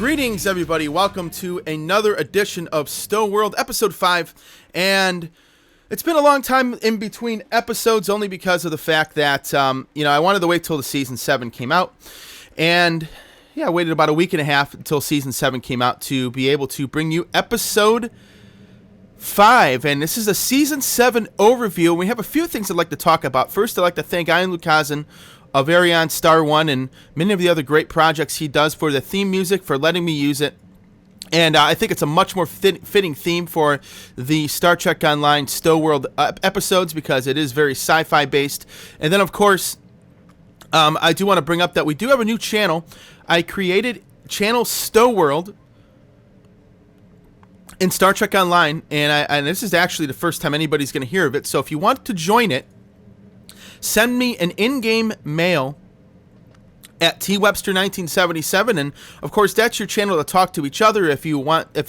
Greetings, everybody. Welcome to another edition of STO World, Episode 5. And it's been a long time in between episodes, only because of the fact that, I wanted to wait till the Season 7 came out. And, I waited about a week and a half until Season 7 came out to be able to bring you Episode 5. And this is a Season 7 overview. We have a few things I'd like to talk about. First, I'd like to thank Ian Lukazin of Arion Star One and many of the other great projects he does for the theme music, for letting me use it. And I think it's a much more fitting theme for the Star Trek Online STO World episodes because it is very sci-fi based. And then, of course, I do want to bring up that we do have a new channel. I created channel STO World in Star Trek Online, and this is actually the first time anybody's going to hear of it. So if you want to join it, send me an in-game mail at twebster1977, and of course that's your channel to talk to each other. If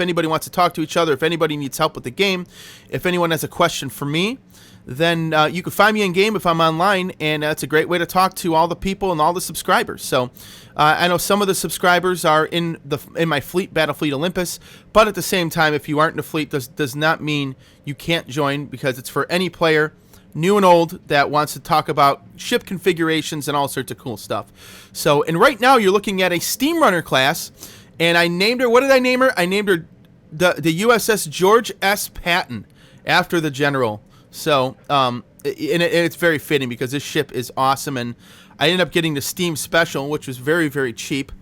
anybody wants to talk to each other, if anybody needs help with the game, if anyone has a question for me, then you can find me in game if I'm online, and that's a great way to talk to all the people and all the subscribers. So I know some of the subscribers are in my fleet, Battlefleet Olympus, but at the same time, if you aren't in the fleet, does not mean you can't join, because it's for any player, new and old, that wants to talk about ship configurations and all sorts of cool stuff. So, and right now you're looking at a Steamrunner class, and I named her, what did I name her? I named her the USS George S. Patton, after the general. So, and it's very fitting because this ship is awesome, and I ended up getting the Steam Special, which was very, very cheap.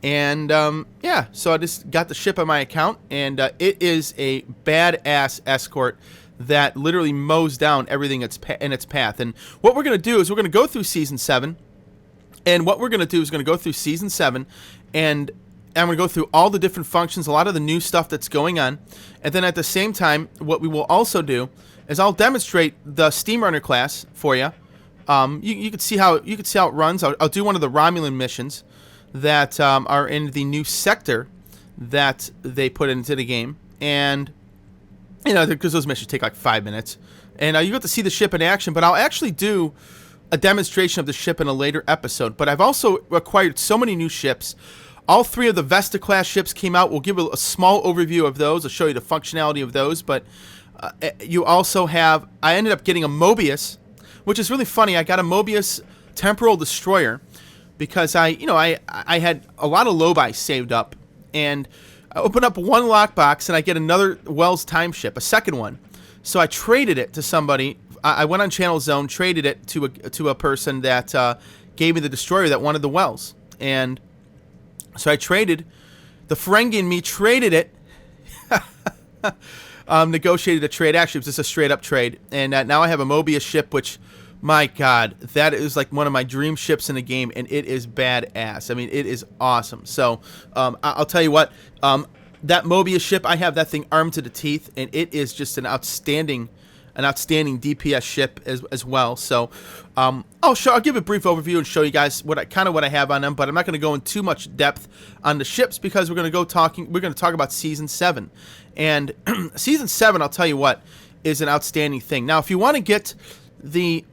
And, so I just got the ship on my account, and it is a badass escort that literally mows down everything in its path. And what we're going to do is we're going to go through Season 7. And what we're going to do is going to go through Season 7. And I'm going to go through all the different functions, a lot of the new stuff that's going on. And then at the same time, what we will also do is I'll demonstrate the Steamrunner class for you. You can see how it runs. I'll do one of the Romulan missions that are in the new sector that they put into the game. And because those missions take like 5 minutes. And you get to see the ship in action, but I'll actually do a demonstration of the ship in a later episode. But I've also acquired so many new ships. All 3 of the Vesta class ships came out. We'll give a small overview of those. I'll show you the functionality of those. But you also have, I ended up getting a Mobius, which is really funny. I got a Mobius temporal destroyer because I had a lot of Lobi saved up. And I open up one lockbox and I get another Wells time ship, a second one. So I traded it to somebody. I went on Channel Zone, traded it to a person that gave me the destroyer that wanted the Wells. And so I traded, the Ferengi and me traded it, negotiated a trade. Actually, it was just a straight up trade. And now I have a Mobius ship, which, my God, that is like one of my dream ships in the game, and it is badass. I mean, it is awesome. So I'll tell you what, that Mobius ship, I have that thing armed to the teeth, and it is just an outstanding DPS ship as well. So I'll give a brief overview and show you guys what I have on them, but I'm not going to go in too much depth on the ships because we're going to talk about Season 7. And Season 7, I'll tell you what, is an outstanding thing. Now, if you want to get the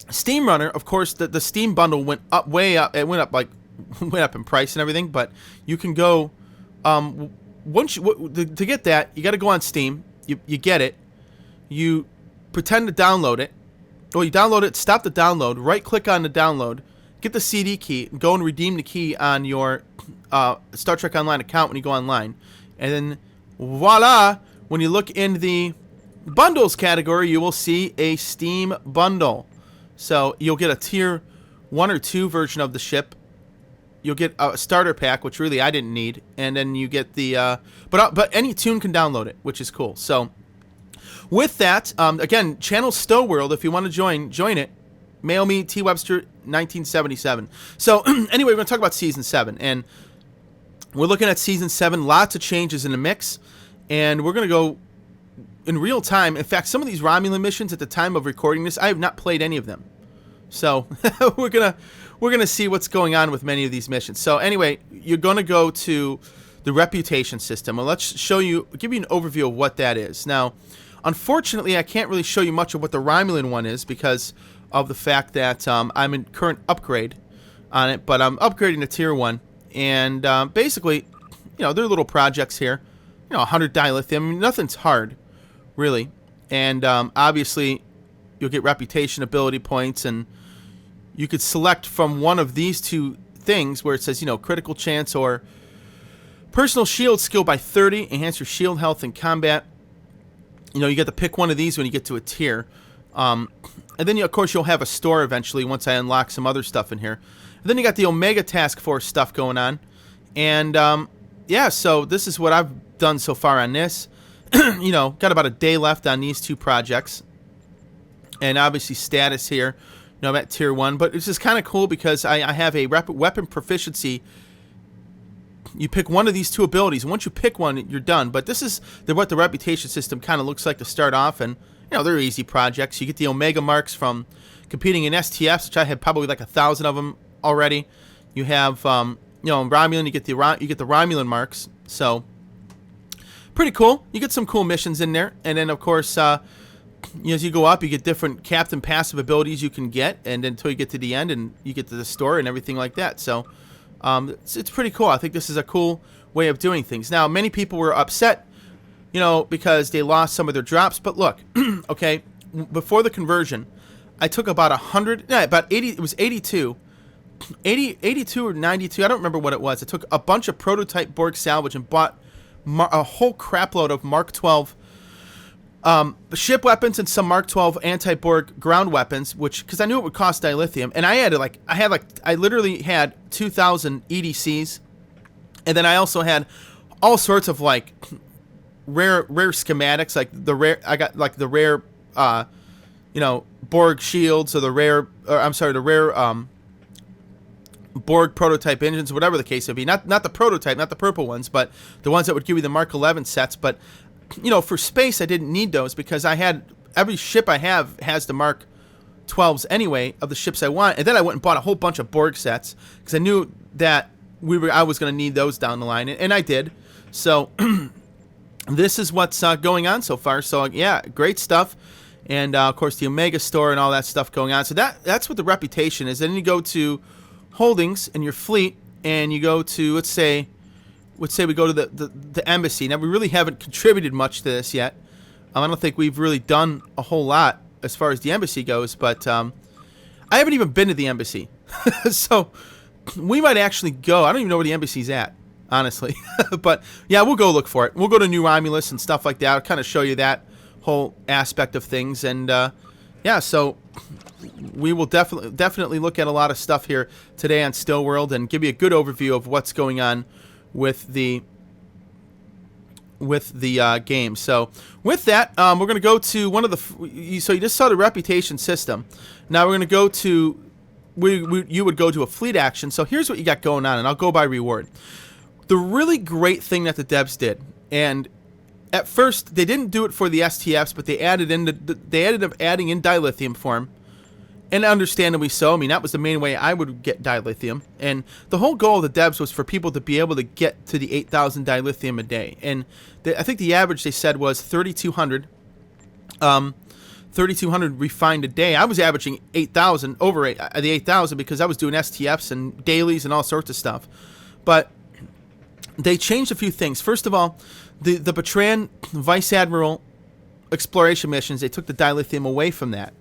Steamrunner, of course, the Steam bundle went up way up. It went up in price and everything. But you can go to get that. You got to go on Steam. You get it. You pretend to download it. Or you download it. Stop the download. Right click on the download. Get the CD key. And go and redeem the key on your Star Trek Online account when you go online. And then voila! When you look in the bundles category, you will see a Steam bundle. So you'll get a tier 1 or 2 version of the ship. You'll get a starter pack, which really I didn't need, and then you get the but any tune can download it, which is cool. So with that, again, channel STO World, if you want to join it. Mail me twebster1977. So anyway, we're going to talk about Season 7, and we're looking at Season 7. Lots of changes in the mix, and we're going to go in real time. In fact, some of these Romulan missions at the time of recording this, I have not played any of them. So we're gonna see what's going on with many of these missions. So anyway, you're gonna go to the reputation system. Well, let's give you an overview of what that is. Now, unfortunately, I can't really show you much of what the Romulan one is because of the fact that I'm in current upgrade on it, but I'm upgrading to Tier 1. And basically, they're little projects here. 100 dilithium. I mean, nothing's hard, really. And obviously, you'll get reputation, ability points, and you could select from one of these two things where it says, critical chance or personal shield skill by 30, enhance your shield health in combat. You get to pick one of these when you get to a tier. And then, of course, you'll have a store eventually once I unlock some other stuff in here. And then you got the Omega Task Force stuff going on. And, yeah, so this is what I've done so far on this. Got about a day left on these two projects. And obviously status here. I'm at tier 1. But it's just kind of cool because I have a weapon proficiency. You pick one of these two abilities. And once you pick one, you're done. But this is what the reputation system kind of looks like to start off. And, they're easy projects. You get the Omega marks from competing in STFs, which I had probably like 1,000 of them already. You have, in Romulan, you get the Romulan marks. So, pretty cool. You get some cool missions in there. And then, of course, as you go up, you get different captain passive abilities you can get. And until you get to the end and you get to the store and everything like that. So, it's pretty cool. I think this is a cool way of doing things. Now, many people were upset, because they lost some of their drops. But look, okay, before the conversion, I took about 80, it was 82 or 92, I don't remember what it was. I took a bunch of prototype Borg salvage and bought a whole crapload of Mark 12 ship weapons and some Mark 12 anti-Borg ground weapons, because I knew it would cost dilithium. And I literally had 2,000 EDCs, and then I also had all sorts of rare schematics, I got the rare Borg shields, or the rare Borg prototype engines, whatever the case would be. Not the prototype, not the purple ones, but the ones that would give you the Mark 11 sets. But for space, I didn't need those because every ship I have has the Mark 12s anyway of the ships I want. And then I went and bought a whole bunch of Borg sets because I knew that I was going to need those down the line, and I did. So this is what's going on so far. So yeah, great stuff. And of course the Omega store and all that stuff going on. So that's what the reputation is. Then you go to holdings in your fleet, and you go to let's say we go to the embassy. Now we really haven't contributed much to this yet. I don't think we've really done a whole lot as far as the embassy goes, but I haven't even been to the embassy. So we might actually go. I don't even know where the embassy's at, honestly. But yeah, we'll go look for it. We'll go to New Romulus and stuff like that. I'll kind of show you that whole aspect of things. And yeah, so we will definitely look at a lot of stuff here today on Still World and give you a good overview of what's going on with the game. So with that, we're going to go to one of the. So you just saw the reputation system. Now we're going to go to. You would go to a fleet action. So here's what you got going on, and I'll go by reward. The really great thing that the devs did, and at first they didn't do it for the STFs, but they ended up adding in dilithium form, and understandably so. I mean, that was the main way I would get dilithium, and the whole goal of the devs was for people to be able to get to the 8,000 dilithium a day, and I think the average they said was 3,200. 3,200 refined a day. I was averaging 8,000 over the 8,000 because I was doing STFs and dailies and all sorts of stuff. But they changed a few things. First of all, the Bertrand Vice Admiral exploration missions, they took the dilithium away from that.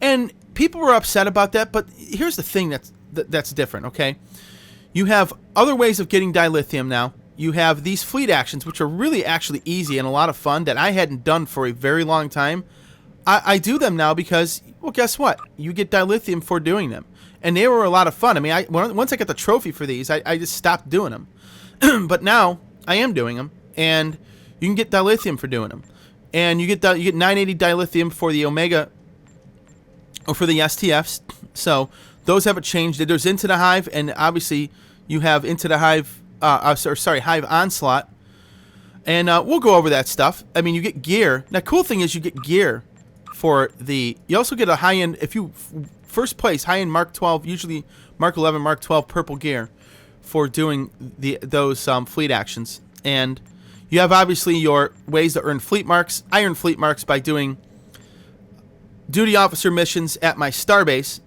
And people were upset about that, but here's the thing that's different, okay? You have other ways of getting dilithium now. You have these fleet actions, which are really actually easy and a lot of fun that I hadn't done for a very long time. I do them now because, well, guess what? You get dilithium for doing them. And they were a lot of fun. I mean, once I got the trophy for these, I just stopped doing them. But now I am doing them, and you can get dilithium for doing them. And you get 980 dilithium for the Omega, or for the STFs. So those haven't changed. There's Into the Hive, and obviously you have Into the Hive, Hive Onslaught. And we'll go over that stuff. I mean, you get gear. Now, cool thing is you get gear for the. You also get a high-end, if you first place, high-end Mark 12, usually Mark 11, Mark 12 purple gear for doing those fleet actions. And you have obviously your ways to earn fleet marks. I earn fleet marks by doing duty officer missions at my starbase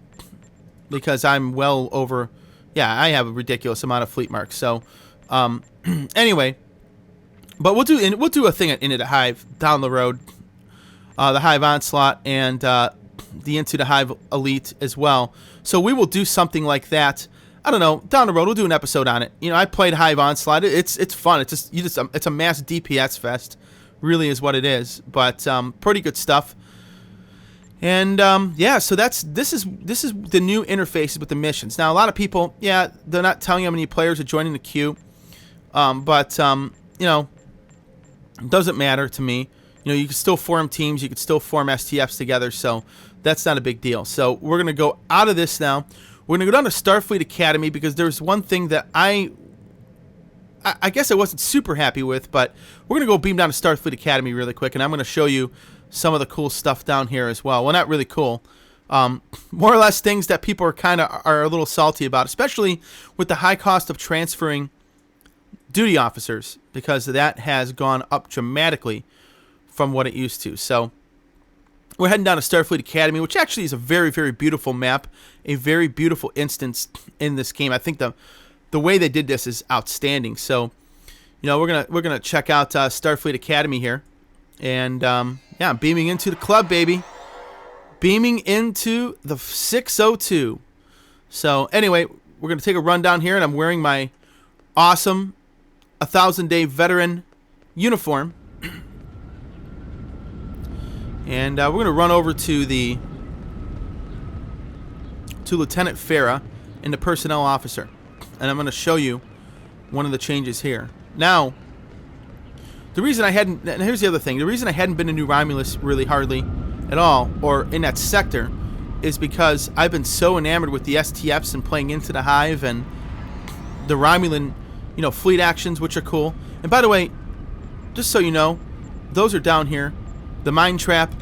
because I'm well over Yeah, I have a ridiculous amount of fleet marks. So, anyway, but we'll do a thing at Into the Hive down the road, the Hive Onslaught and the Into the Hive Elite as well. So we will do something like that. I don't know, down the road we'll do an episode on it. You know, I played Hive Onslaught. It's fun. It's a mass DPS fest, really is what it is. But pretty good stuff. And yeah, so this is the new interfaces with the missions. Now a lot of people, yeah, they're not telling you how many players are joining the queue, but you know, it doesn't matter to me. You know, you can still form teams, you can still form STFs together, so that's not a big deal. So we're gonna go out of this now. We're gonna go down to Starfleet Academy because there's one thing that I guess I wasn't super happy with, but we're gonna go beam down to Starfleet Academy really quick, and I'm gonna show you some of the cool stuff down here as well. Well, not really cool. More or less things that people are a little salty about, especially with the high cost of transferring duty officers, because that has gone up dramatically from what it used to. So we're heading down to Starfleet Academy, which actually is a very, very beautiful map, a very beautiful instance in this game. I think the way they did this is outstanding. So, you know, we're gonna check out Starfleet Academy here, and yeah, beaming into the club, baby, beaming into the 602. So anyway, we're gonna take a run down here, and I'm wearing my awesome 1,000-day veteran uniform. And we're going to run over to Lieutenant Farah and the personnel officer. And I'm going to show you one of the changes here. Now, the reason I hadn't... And here's the other thing. The reason I hadn't been to New Romulus really hardly at all, or in that sector, is because I've been so enamored with the STFs and playing Into the Hive and the Romulan, you know, fleet actions, which are cool. And by the way, just so you know, those are down here. The Mine Trap,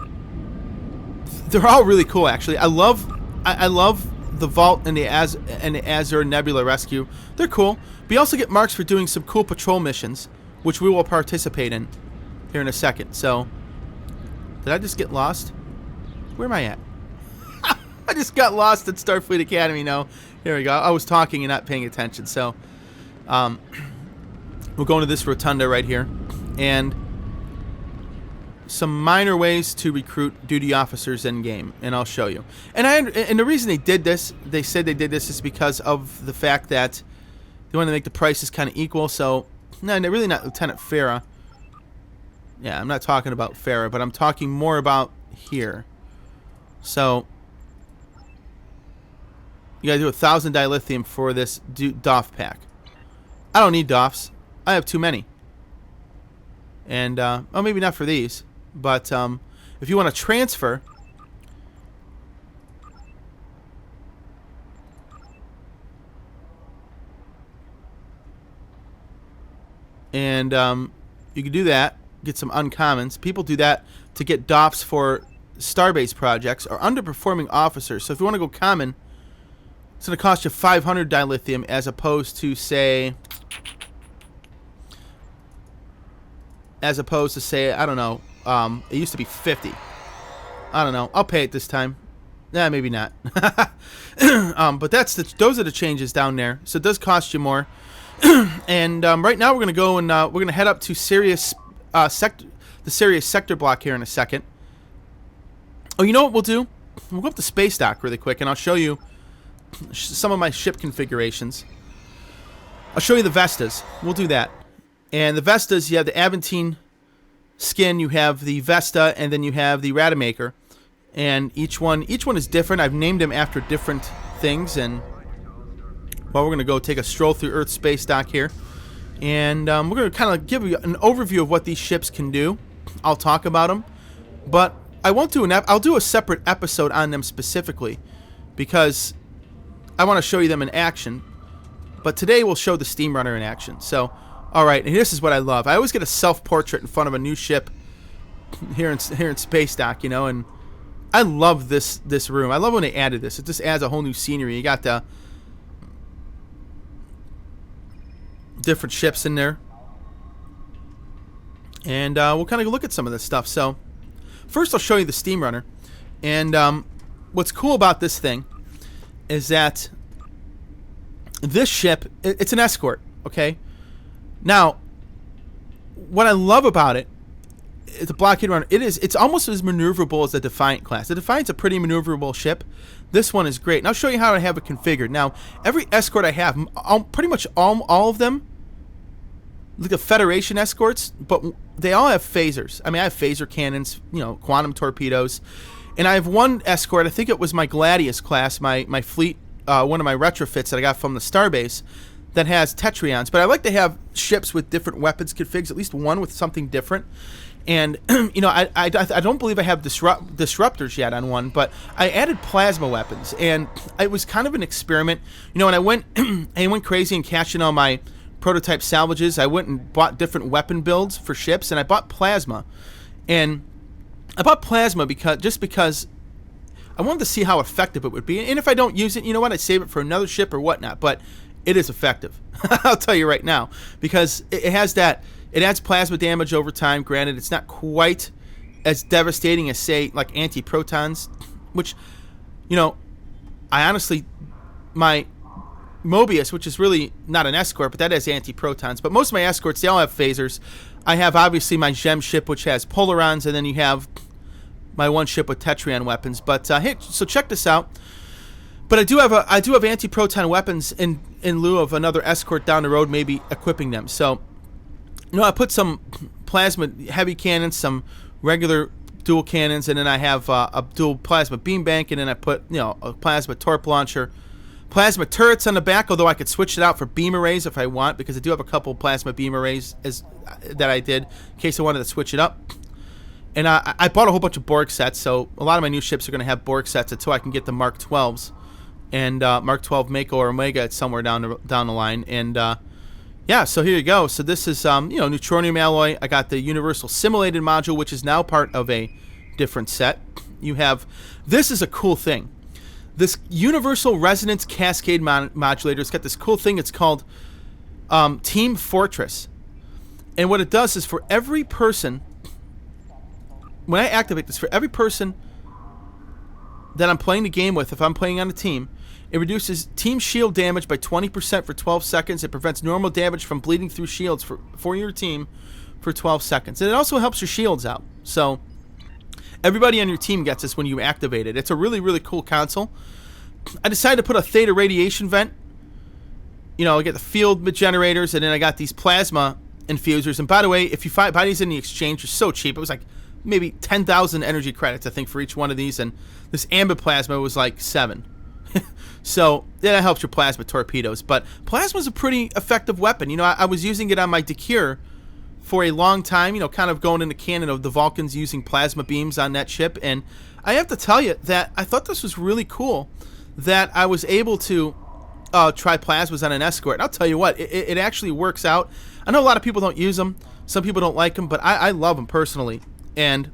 they're all really cool, actually. I love the Vault and the Azure Nebula Rescue. They're cool. But you also get marks for doing some cool patrol missions, which we will participate in here in a second. So, did I just get lost? Where am I at? I just got lost at Starfleet Academy now. Here we go. I was talking and not paying attention. So, we'll go into this rotunda right here. And some minor ways to recruit duty officers in game, and I'll show you. And the reason they did this, they said they did this, is because of the fact that they want to make the prices kind of equal. So, no, they're really not Lieutenant Farah. Yeah, I'm not talking about Farah, but I'm talking more about here. So, you gotta do 1,000 dilithium for this DOF pack. I don't need DOFs. I have too many. And, oh, maybe not for these. But if you want to transfer, and you can do that, get some uncommons. People do that to get DOFs for Starbase projects or underperforming officers. So if you want to go common, it's going to cost you 500 dilithium as opposed to, say, I don't know, it used to be 50. I don't know. I'll pay it this time. Nah, maybe not. But those are the changes down there. So it does cost you more. And right now we're gonna go and we're gonna head up to the Sirius sector block here in a second. Oh, you know what we'll do? We'll go up to space dock really quick, and I'll show you some of my ship configurations. I'll show you the Vestas. We'll do that. And the Vestas, you have the Aventine skin, you have the Vesta, and then you have the Rademacher. And each one is different. I've named them after different things. And well, we're going to go take a stroll through Earth space dock here. And we're going to kind of give you an overview of what these ships can do. I'll talk about them. But I won't do I'll do a separate episode on them specifically, because I want to show you them in action. But today we'll show the Steamrunner in action. So, alright, and this is what I love. I always get a self-portrait in front of a new ship here in Space Dock, you know, and I love this room. I love when they added this. It just adds a whole new scenery. You got the different ships in there. And we'll kind of look at some of this stuff. So, first I'll show you the Steamrunner. And what's cool about this thing is that this ship, it's an escort, okay? Now, what I love about it, it's a blockade runner. It's almost as maneuverable as the Defiant class. The Defiant's a pretty maneuverable ship. This one is great. And I'll show you how I have it configured. Now, every escort I have, pretty much all of them, like the Federation escorts, but they all have phasers. I mean, I have phaser cannons, quantum torpedoes. And I have one escort, I think it was my Gladius class, my fleet, one of my retrofits that I got from the Starbase, that has Tetrions. But I like to have ships with different weapons configs, at least one with something different. And, I don't believe I have disruptors yet on one, but I added plasma weapons. And it was kind of an experiment. When I went crazy and cashed in all my prototype salvages, I went and bought different weapon builds for ships, and I bought plasma. And I bought plasma because I wanted to see how effective it would be. And if I don't use it, you know what? I save it for another ship or whatnot. But it is effective. I'll tell you right now, because it has that. It adds plasma damage over time. Granted, it's not quite as devastating as, say, like anti-protons, which, I honestly, my Mobius, which is really not an escort, but that has anti-protons. But most of my escorts, they all have phasers. I have, obviously, my Gem ship, which has polarons, and then you have my one ship with Tetrion weapons. But, hey, so check this out. But I do have anti-proton weapons in lieu of another escort down the road, maybe equipping them. So, I put some plasma heavy cannons, some regular dual cannons, and then I have a dual plasma beam bank, and then I put a plasma torp launcher, plasma turrets on the back. Although I could switch it out for beam arrays if I want, because I do have a couple plasma beam arrays that I did in case I wanted to switch it up. And I bought a whole bunch of Borg sets, so a lot of my new ships are going to have Borg sets until I can get the Mark 12s. And Mark 12 Mako or Omega, it's somewhere down the line. And yeah, so here you go. So this is neutronium alloy. I got the universal simulated module, which is now part of a different set. You have, this is a cool thing, this universal resonance cascade modulator. It's got this cool thing. It's called Team Fortress. And what it does is, for every person, when I activate this, for every person that I'm playing the game with, if I'm playing on a team, it reduces team shield damage by 20% for 12 seconds. It prevents normal damage from bleeding through shields for your team for 12 seconds. And it also helps your shields out. So everybody on your team gets this when you activate it. It's a really, really cool console. I decided to put a theta radiation vent. I get the field generators, and then I got these plasma infusers. And by the way, if you buy these in the exchange, they're so cheap. It was like maybe 10,000 energy credits, I think, for each one of these. And this ambit plasma was like 7. So yeah, that helps your plasma torpedoes. But plasma's a pretty effective weapon. I was using it on my Decure for a long time, kind of going in the canon of the Vulcans using plasma beams on that ship. And I have to tell you that I thought this was really cool that I was able to try plasmas on an escort. And I'll tell you what, it actually works out. I know a lot of people don't use them. Some people don't like them, but I love them personally. And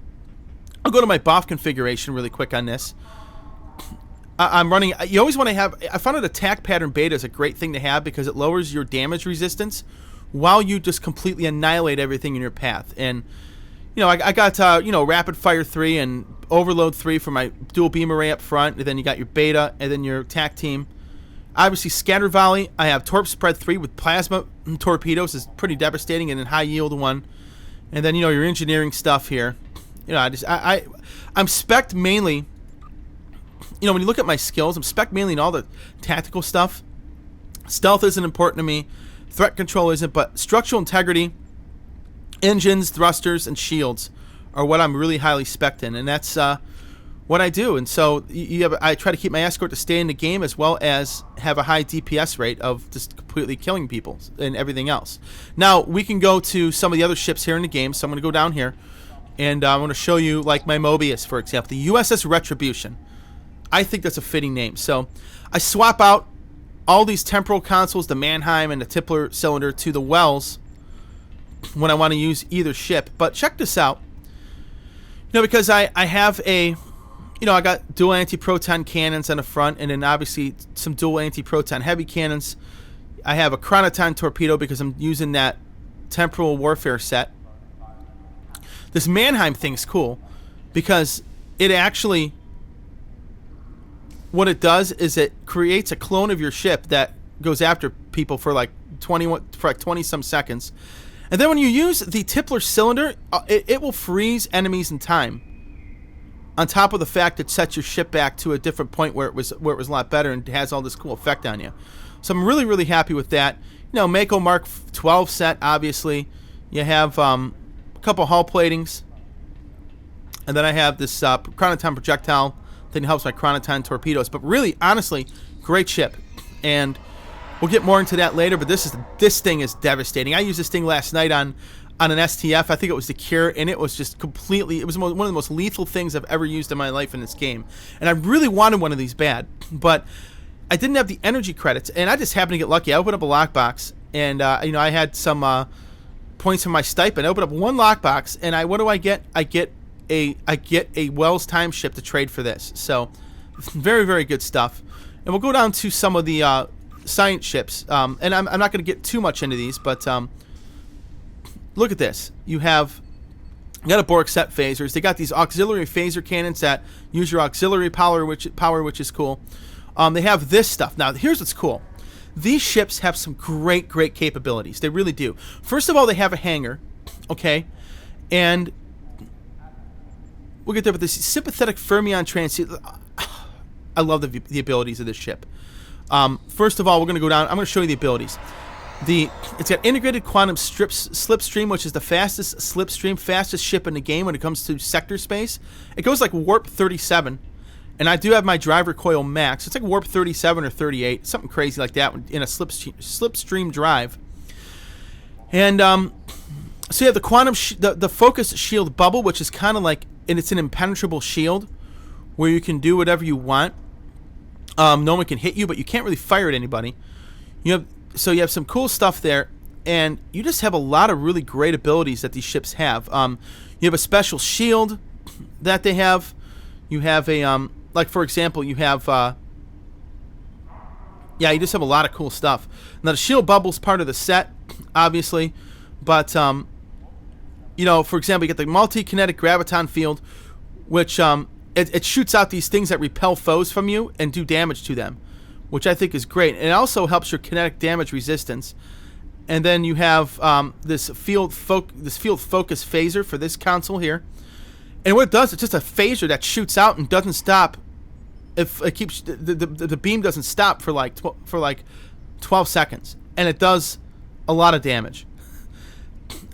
I'll go to my BOF configuration really quick on this. I'm running, you always want to have, I found that attack pattern beta is a great thing to have because it lowers your damage resistance while you just completely annihilate everything in your path. And, I got, rapid fire 3 and overload 3 for my dual beam array up front. And then you got your beta and then your attack team. Obviously, scatter volley. I have torp spread 3 with plasma torpedoes is pretty devastating, and then high yield 1. And then, your engineering stuff here. I'm spec'd mainly. When you look at my skills, I'm spec'd mainly in all the tactical stuff. Stealth isn't important to me. Threat control isn't, but structural integrity, engines, thrusters, and shields are what I'm really highly spec'd in, and that's what I do. And so I try to keep my escort to stay in the game as well as have a high DPS rate of just completely killing people and everything else. Now, we can go to some of the other ships here in the game, so I'm going to go down here, and I'm going to show you, like my Mobius, for example, the USS Retribution. I think that's a fitting name. So I swap out all these temporal consoles, the Mannheim and the Tippler cylinder, to the Wells when I want to use either ship. But check this out. Because I have a, I got dual anti-proton cannons on the front, and then obviously some dual anti-proton heavy cannons. I have a chronoton torpedo because I'm using that temporal warfare set. This Mannheim thing's cool because it actually, what it does is it creates a clone of your ship that goes after people for like 20 some seconds. And then when you use the Tippler cylinder, it will freeze enemies in time. On top of the fact it sets your ship back to a different point where it was a lot better and has all this cool effect on you. So I'm really, really happy with that. You know, Mako Mark 12 set, obviously. You have a couple hull platings. And then I have this Chronoton projectile that helps my Chronoton torpedoes. But really, honestly, great ship. And we'll get more into that later, but this thing is devastating. I used this thing last night on an STF. I think it was the Cure, and it was just completely... It was one of the most lethal things I've ever used in my life in this game. And I really wanted one of these bad, but I didn't have the energy credits, and I just happened to get lucky. I opened up a lockbox, and I had some points from my stipend. I opened up one lockbox, and what do I get? I get a Wells time ship to trade for this. So very, very good stuff. And we'll go down to some of the science ships, and I'm not going to get too much into these, but look at this. You got a Borg set phasers. They got these auxiliary phaser cannons that use your auxiliary power, which is cool. They have this stuff. Now, here's what's cool. These ships have some great, great capabilities. They really do. First of all, they have a hangar, okay? And we'll get there, but this sympathetic fermion transient... I love the abilities of this ship. First of all, we're going to go down. I'm going to show you the abilities. It's got integrated quantum slipstream, which is the fastest slipstream, fastest ship in the game when it comes to sector space. It goes like warp 37, and I do have my driver coil max. It's like warp 37 or 38, something crazy like that in a slipstream drive. And so you have the quantum the focus shield bubble, which is kind of like, and it's an impenetrable shield where you can do whatever you want. No one can hit you, but you can't really fire at anybody. So you have some cool stuff there, and you just have a lot of really great abilities that these ships have. You have a special shield that they have. You have a like, for example, you have you just have a lot of cool stuff. Now the shield bubble's part of the set, obviously, but for example, you get the multi-kinetic graviton field, which it shoots out these things that repel foes from you and do damage to them, which I think is great. And it also helps your kinetic damage resistance. And then you have this field focus phaser for this console here. And what it does, it's just a phaser that shoots out and doesn't stop. If it keeps the beam doesn't stop for like 12 seconds, and it does a lot of damage.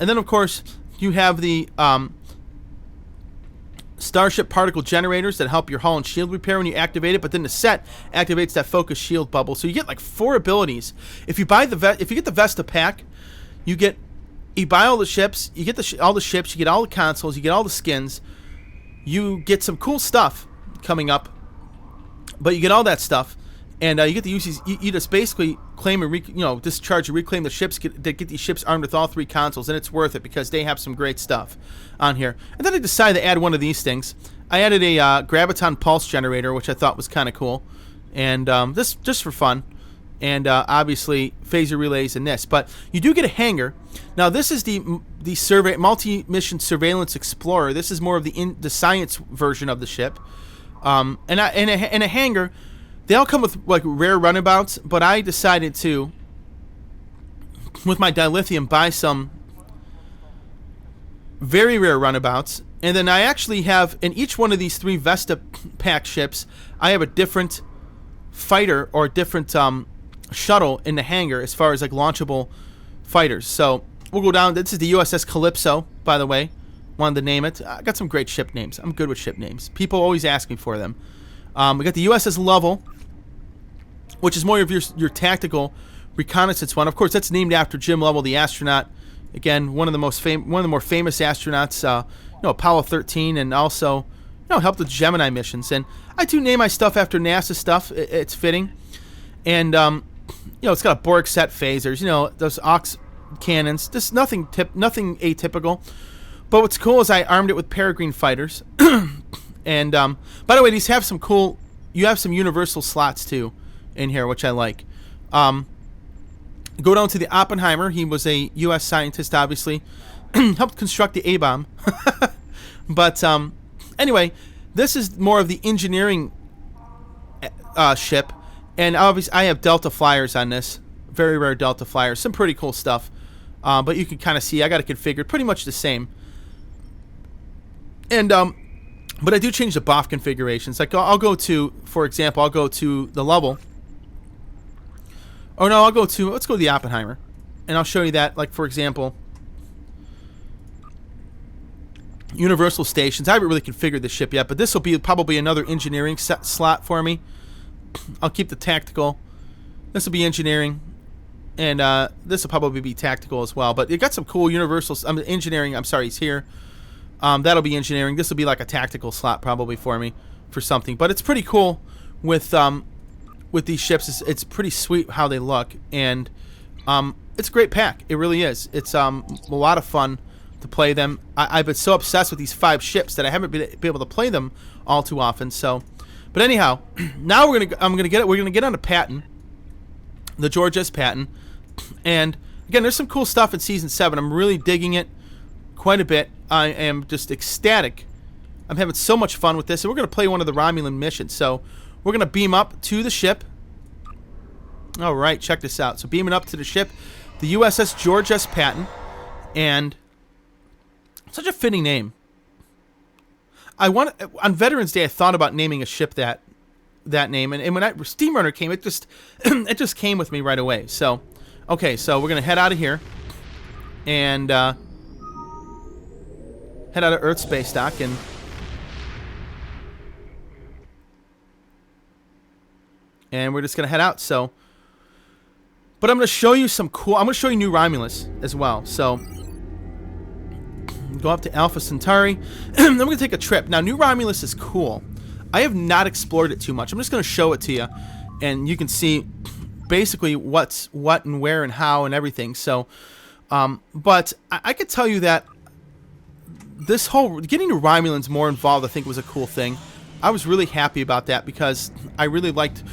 And then of course you have the Starship particle generators that help your hull and shield repair when you activate it, but then the set activates that focus shield bubble. So you get like 4 abilities. If you get the Vesta pack, you buy all the ships, you get all the ships, you get all the consoles, you get all the skins, you get some cool stuff coming up, but you get all that stuff, and you get to use these. You just basically claim and discharge and reclaim the ships. Get these ships armed with all 3 consoles, and it's worth it because they have some great stuff on here. And then I decided to add one of these things. I added a graviton pulse generator, which I thought was kind of cool, and this just for fun. And obviously phaser relays in this, but you do get a hangar. Now this is the multi-mission surveillance explorer. This is more of the science version of the ship, and a hangar. They all come with like rare runabouts, but I decided to, with my dilithium, buy some very rare runabouts, and then I actually have in each one of these 3 Vesta pack ships, I have a different fighter or a different shuttle in the hangar as far as like launchable fighters. So we'll go down. This is the USS Calypso, by the way. Wanted to name it. I got some great ship names. I'm good with ship names. People always ask me for them. We got the USS Lovell, which is more of your tactical reconnaissance one. Of course, that's named after Jim Lovell, the astronaut. Again, one of the more famous astronauts. Apollo 13, and also helped with Gemini missions. And I do name my stuff after NASA stuff. It's fitting. And it's got a Borg set phasers. Those aux cannons. Just nothing atypical. But what's cool is I armed it with Peregrine fighters. And by the way, these have some cool. You have some universal slots too in here, which I like. Go down to the Oppenheimer. He was a U.S. scientist, obviously. Helped construct the A-bomb. But anyway, this is more of the engineering ship. And obviously, I have Delta flyers on this. Very rare Delta flyers. Some pretty cool stuff. But you can kind of see I got it configured pretty much the same. And but I do change the BOF configurations. Like I'll go to, for example, I'll go to the level. Oh no, let's go to the Oppenheimer, and I'll show you that. Like for example, Universal Stations. I haven't really configured the ship yet, but this will be probably another engineering slot for me. I'll keep the tactical. This will be engineering, and this will probably be tactical as well. But it got some cool Universal engineering. I'm sorry, it's here. That'll be engineering. This will be like a tactical slot probably for me for something. But it's pretty cool with these ships. It's pretty sweet how they look, and it's a great pack. It really is. It's a lot of fun to play them. I've been so obsessed with these 5 ships that I haven't been able to play them all too often. So, but anyhow, now we're gonna get on to Patton, the George S. Patton, and again, there's some cool stuff in Season 7. I'm really digging it quite a bit. I am just ecstatic. I'm having so much fun with this, and we're going to play one of the Romulan missions. So we're going to beam up to the ship. All right, check this out. So beaming up to the ship, the USS George S. Patton, and such a fitting name. On Veterans Day, I thought about naming a ship that name, and when Steamrunner came, it just came with me right away. So, okay, so we're going to head out of here, and head out of Earth Space Dock, and we're just gonna head out. So, but I'm gonna show you some cool. I'm gonna show you New Romulus as well. So, go up to Alpha Centauri. Then we're gonna take a trip. Now, New Romulus is cool. I have not explored it too much. I'm just gonna show it to you, and you can see basically what's what and where and how and everything. So, but I could tell you that this whole getting the Romulans more involved, I think, was a cool thing. I was really happy about that because I really liked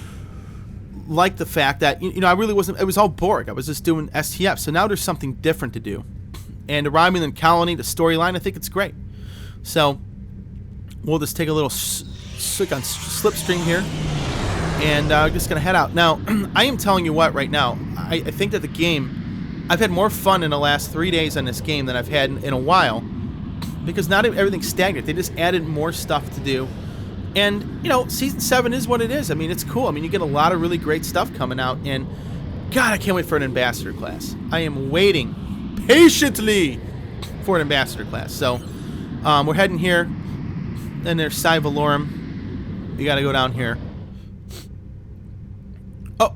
the fact that I really wasn't. It was all Borg. I was just doing STF. So now there's something different to do, and the Romulan colony, the storyline, I think it's great. So we'll just take a little slipstream here, and I'm just gonna head out. Now I am telling you what, right now, I think that the game, I've had more fun in the last 3 days on this game than I've had in a while. Because not everything's stagnant. They just added more stuff to do. And, Season 7 is what it is. I mean, it's cool. I mean, you get a lot of really great stuff coming out. And, God, I can't wait for an Ambassador class. I am waiting patiently for an Ambassador class. So, we're heading here. Then there's Psi Valorum. You got to go down here. Oh.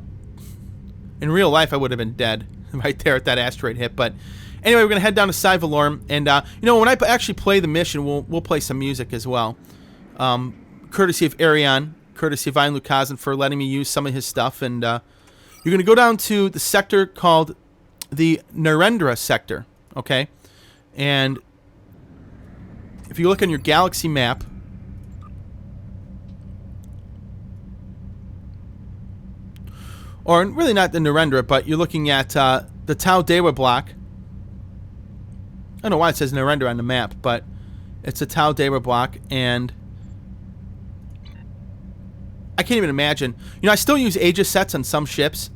In real life, I would have been dead right there at that asteroid hit. But anyway, we're going to head down to Psi Valorum, and, when I actually play the mission, we'll play some music as well. Courtesy of Arion, courtesy of Ian Lukazin for letting me use some of his stuff, and you're going to go down to the sector called the Narendra sector, okay? And if you look on your galaxy map, or really not the Narendra, but you're looking at the Tau Dewa block. I don't know why it says Narendra on the map, but it's a Tau Dewa block, and I can't even imagine. I still use Aegis sets on some ships,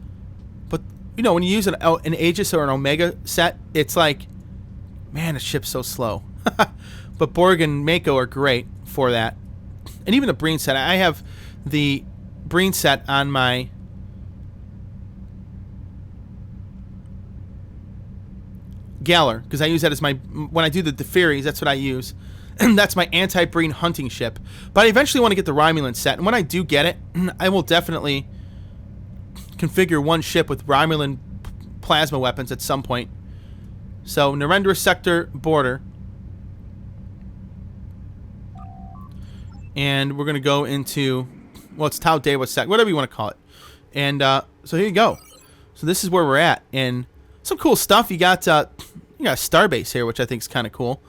but, when you use an Aegis or an Omega set, it's like, man, the ship's so slow. But Borg and Mako are great for that. And even the Breen set. I have the Breen set on my Galler, because I use that as my, when I do the Deferries, that's what I use. That's my anti-Breen hunting ship. But I eventually want to get the Romulan set, and when I do get it, I will definitely configure one ship with Romulan plasma weapons at some point. So, Narendra sector border. And we're going to go into, well, it's Tau Dewa sector, whatever you want to call it. And so here you go. So this is where we're at, and some cool stuff. You got a starbase here, which I think is kind of cool.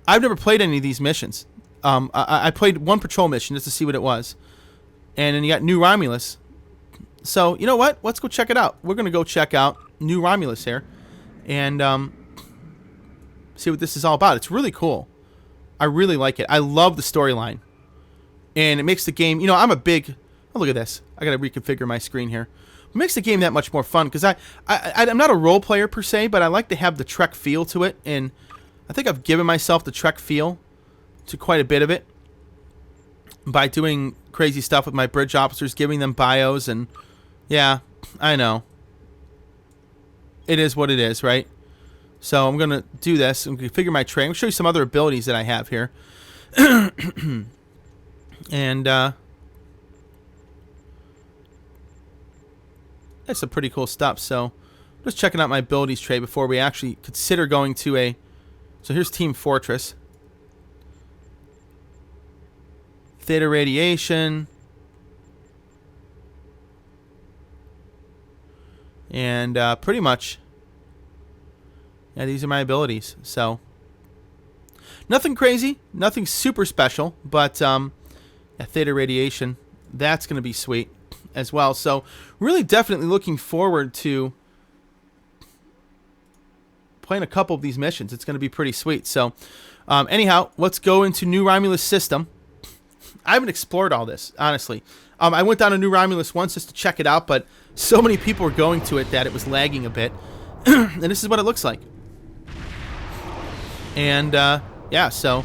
I've never played any of these missions. I played one patrol mission just to see what it was. And then you got New Romulus. So, you know what? Let's go check it out. We're going to go check out New Romulus here. And see what this is all about. It's really cool. I really like it. I love the storyline. And it makes the game... I'm a big Oh, look at this. I gotta reconfigure my screen here. It makes the game that much more fun, because I'm not a role player per se, but I like to have the Trek feel to it, and I think I've given myself the Trek feel to quite a bit of it by doing crazy stuff with my bridge officers, giving them bios, and yeah, I know. It is what it is, right? So I'm going to do this and configure my tray. I'm going to show you some other abilities that I have here. And that's some pretty cool stuff. So just checking out my abilities tray before we actually consider going to a... So here's Team Fortress. Theta radiation. And pretty much, yeah, these are my abilities. So nothing crazy, nothing super special, but yeah, theta radiation, that's going to be sweet as well. So really definitely looking forward to playing a couple of these missions. It's going to be pretty sweet. So anyhow, let's go into New Romulus system. I haven't explored all this, honestly. I went down to New Romulus once just to check it out, but so many people were going to it that it was lagging a bit. And this is what it looks like. And, yeah, so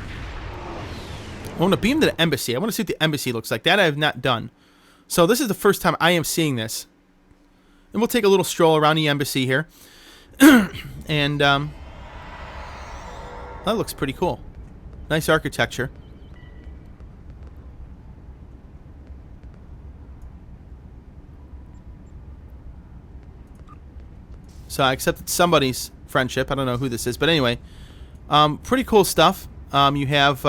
I want to beam to the embassy. I want to see what the embassy looks like. That I have not done. So this is the first time I am seeing this. And we'll take a little stroll around the embassy here. And, that looks pretty cool. Nice architecture. So I accepted somebody's friendship. I don't know who this is, but anyway, pretty cool stuff. You have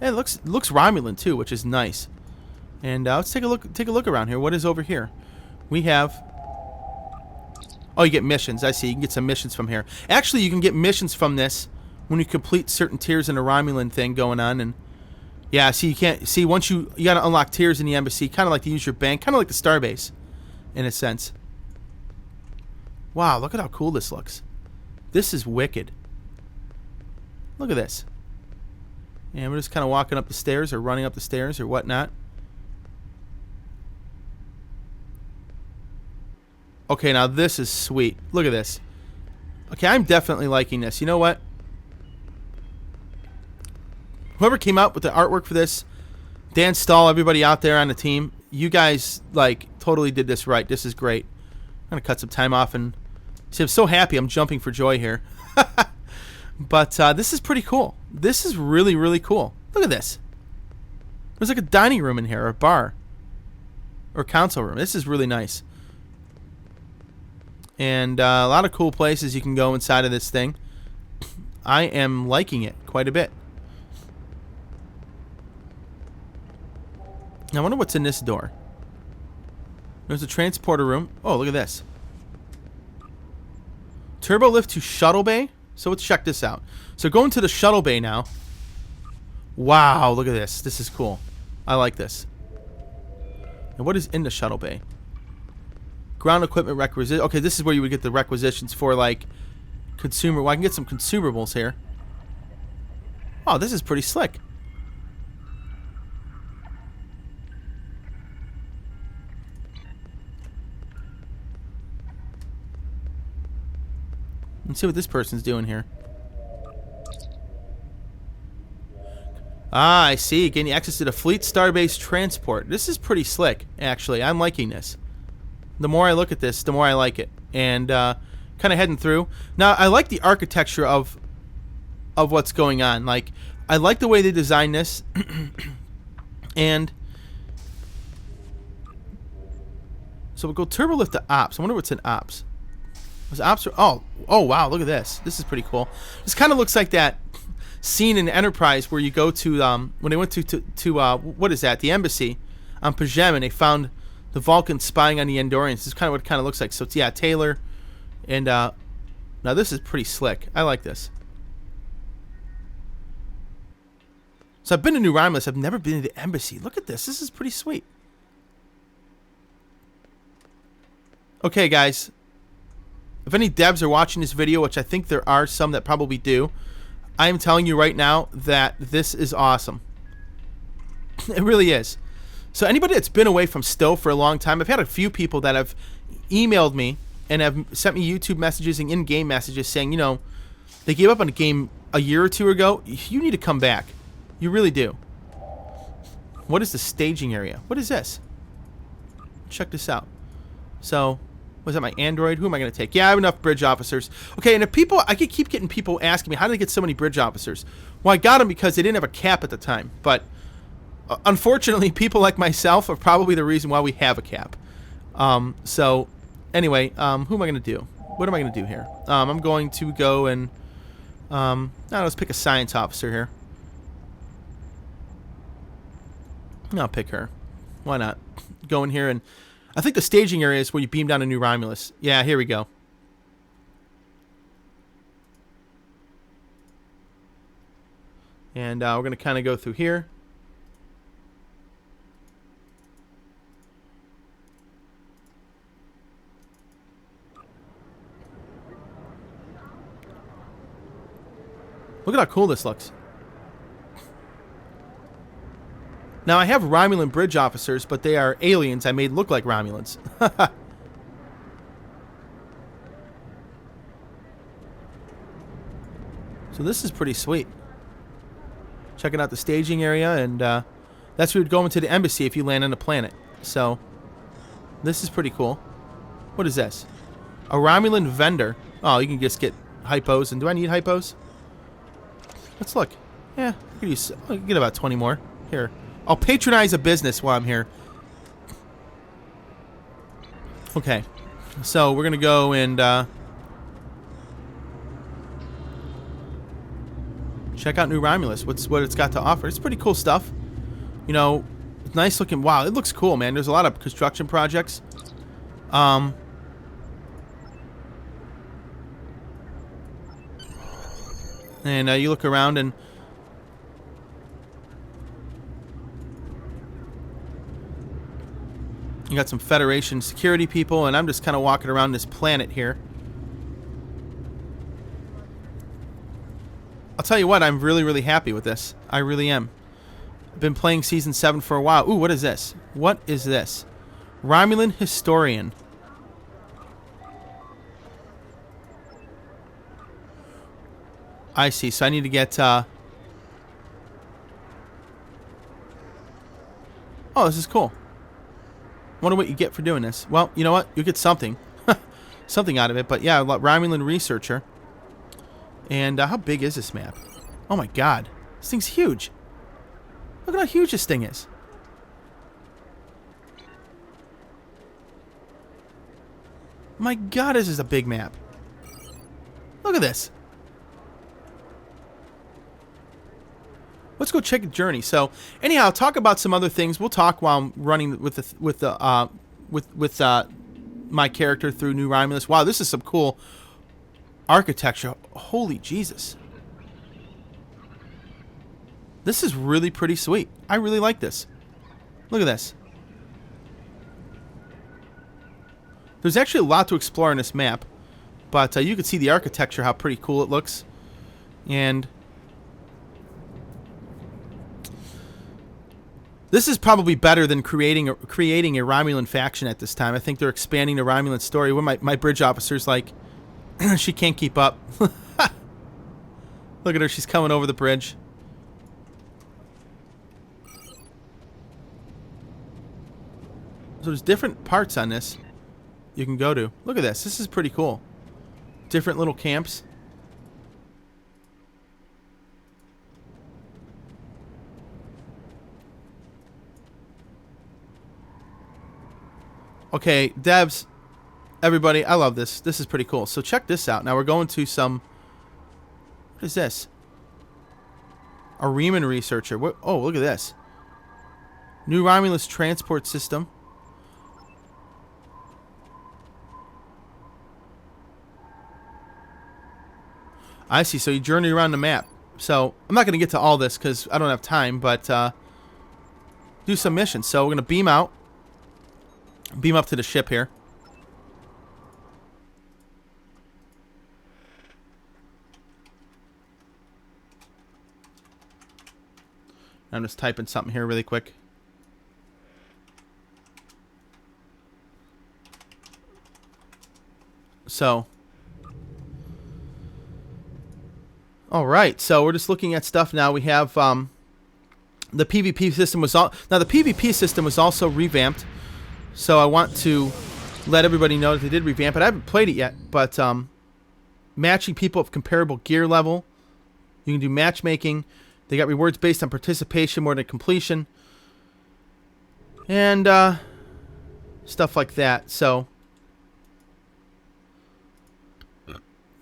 it looks Romulan too, which is nice. And let's take a look around here. What is over here? We have. Oh, you get missions. I see. You can get some missions from here. Actually, you can get missions from this when you complete certain tiers in a Romulan thing going on. And yeah, see, you can't see once you got to unlock tiers in the embassy, kind of like to use your bank, kind of like the starbase, in a sense. Wow, look at how cool this looks. This is wicked. Look at this. And we're just kind of walking up the stairs or running up the stairs or whatnot. Okay, now this is sweet. Look at this. Okay, I'm definitely liking this. You know what? Whoever came out with the artwork for this, Dan Stahl, everybody out there on the team, you guys, like, totally did this right. This is great. I'm going to cut some time off and see, I'm so happy. I'm jumping for joy here. But this is pretty cool. This is really, really cool. Look at this. There's like a dining room in here, or a bar, or council room. This is really nice. And a lot of cool places you can go inside of this thing. I am liking it quite a bit. I wonder what's in this door. There's a transporter room. Oh, look at this. Turbo lift to shuttle bay. So let's check this out. So going to the shuttle bay now. Wow, look at this. This is cool. I like this. And what is in the shuttle bay? Ground equipment requisition. Okay, this is where you would get the requisitions for, like, consumer. Well, I can get some consumables here. Oh, this is pretty slick. Let's see what this person's doing here. Ah, I see. Gaining access to the Fleet Starbase Transport. This is pretty slick, actually. I'm liking this. The more I look at this, the more I like it. And kind of heading through. Now, I like the architecture of what's going on. Like, I like the way they designed this. And so we'll go turbo lift to ops. I wonder what's in ops. Was ops? Oh wow! Look at this. This is pretty cool. This kind of looks like that scene in Enterprise where you go to when they went to what is that? The embassy on Pajem, and they found the Vulcans spying on the Andorians. This is kind of what it kind of looks like. So it's, yeah, Taylor, and now this is pretty slick. I like this. So I've been to New Romulus. I've never been to the embassy. Look at this. This is pretty sweet. Okay, guys. If any devs are watching this video, which I think there are some that probably do, I am telling you right now that this is awesome. It really is. So anybody that's been away from STO for a long time, I've had a few people that have emailed me and have sent me YouTube messages and in-game messages saying, you know, they gave up on a game a year or two ago. You need to come back. You really do. What is the staging area? What is this? Check this out. So, was that my Android? Who am I going to take? Yeah, I have enough bridge officers. Okay, and if people, I keep getting people asking me, how did they get so many bridge officers? Well, I got them because they didn't have a cap at the time. But unfortunately, people like myself are probably the reason why we have a cap. So, anyway, who am I going to do? What am I going to do here? I'm going to go and, let's pick a science officer here. I'll pick her. Why not? Go in here and... I think the staging area is where you beam down a new Romulus. Yeah, here we go. And we're going to kind of go through here. Look at how cool this looks. Now, I have Romulan bridge officers, but they are aliens I made look like Romulans. So this is pretty sweet. Checking out the staging area, and that's where you'd go into the embassy if you land on a planet. So, this is pretty cool. What is this? A Romulan vendor. Oh, you can just get hypos. And do I need hypos? Let's look. Yeah, I can get about 20 more. Here. I'll patronize a business while I'm here. Okay. So, we're going to go and check out New Romulus. What it's got to offer. It's pretty cool stuff. You know, nice looking. Wow, it looks cool, man. There's a lot of construction projects. And you look around and you got some Federation security people, and I'm just kind of walking around this planet here. I'll tell you what, I'm really, really happy with this. I really am. I've been playing Season 7 for a while. Ooh, what is this? What is this? Romulan Historian. I see. So I need to get... Oh, this is cool. Wonder what you get for doing this. Well, you know what? You'll get something. Something out of it. But yeah, Romulan Researcher. And how big is this map? Oh my god. This thing's huge. Look at how huge this thing is. My god, this is a big map. Look at this. Let's go check the journey. So, anyhow, I'll talk about some other things. We'll talk while I'm running with my character through New Romulus. Wow, this is some cool architecture. Holy Jesus. This is really pretty sweet. I really like this. Look at this. There's actually a lot to explore on this map, but you can see the architecture, how pretty cool it looks. And this is probably better than creating a Romulan faction at this time. I think they're expanding the Romulan story. When my bridge officer's like, she can't keep up. Look at her. She's coming over the bridge. So there's different parts on this you can go to. Look at this. This is pretty cool. Different little camps. Okay, devs, everybody, I love this. This is pretty cool. So check this out. Now we're going to some... What is this? A Riemann researcher. What? Oh, look at this. New Romulus transport system. I see. So you journey around the map. So I'm not going to get to all this because I don't have time, but do some missions. So we're going to beam out. Beam up to the ship here. I'm just typing something here really quick. So, all right. So we're just looking at stuff now. We have the PvP system was now the PvP system was also revamped. So I want to let everybody know that they did revamp it. I haven't played it yet, but matching people of comparable gear level. You can do matchmaking. They got rewards based on participation more than completion. And stuff like that. So,